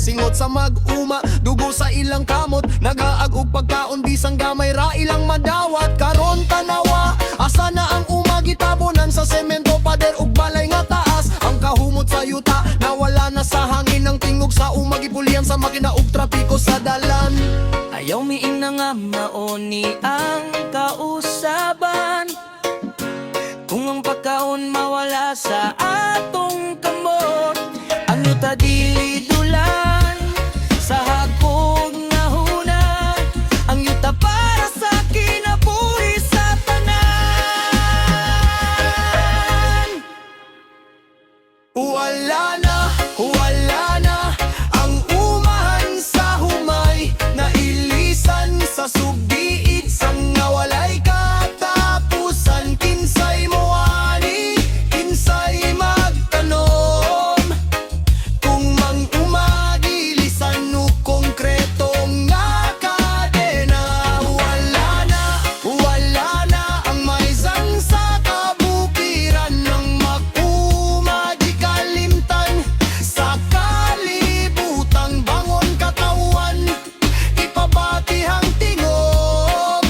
Singot sa mag-uma, dugo sa ilang kamot, nagaag og pagkaon bisang gamay ra ilang madawat. Karon tanawa, asa na ang umagitabonan sa semento, pader ug balay nga taas. Ang kahumot sa yuta, nawala na sa hangin ang tingog sa umagipulyan sa makina ug trapiko sa dalan. Ayaw miing na nga maoni ang kausaban, kung ang pagkaon mawala sa atong kamot. Ang yuta dili dulan sa hagkog nga huna, ang yuta para sa kinabuhi sa tanan. Wala na ang umahan sa humay, nailisan sa sugdiid sang nawalay katapusan. Kinsay moani, kinsay magtanom, kung mang umagilisan no konkretong nga kadena. Wala na ang maizang sa kabukiran ng mag-uma di kalimtan sa kalibutan. Bangon katawan, ipabatihang tingog,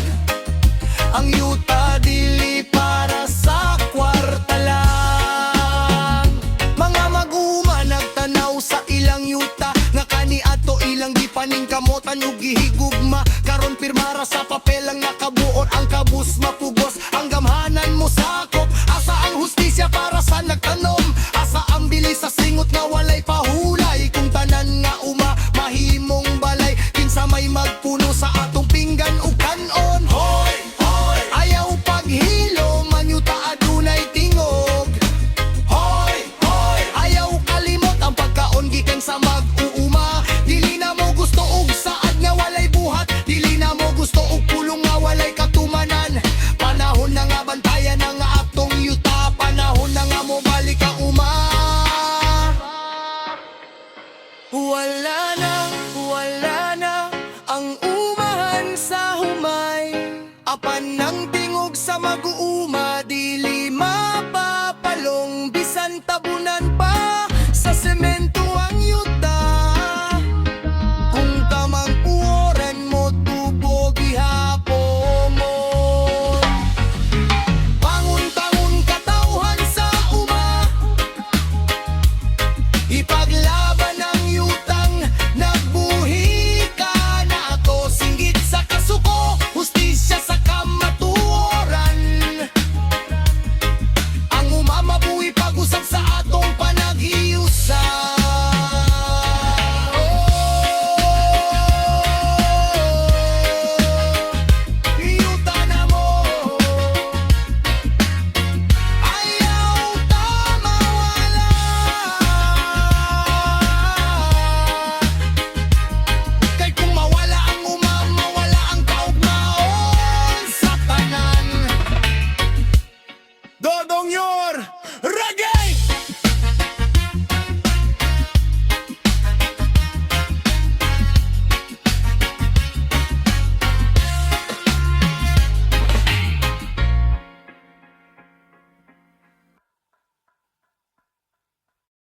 ang yuta dili para sa kwarta lang. Mga mag-uma nagtanaw sa ilang yuta, nga kaniadto ilang gipaning kamotan ug gihigugma. Karon pirmara sa papel ang nakabuot, ang kabus mapugos, ang gamhanan mo sakop. Asa ang hustisya para sa nagtanong?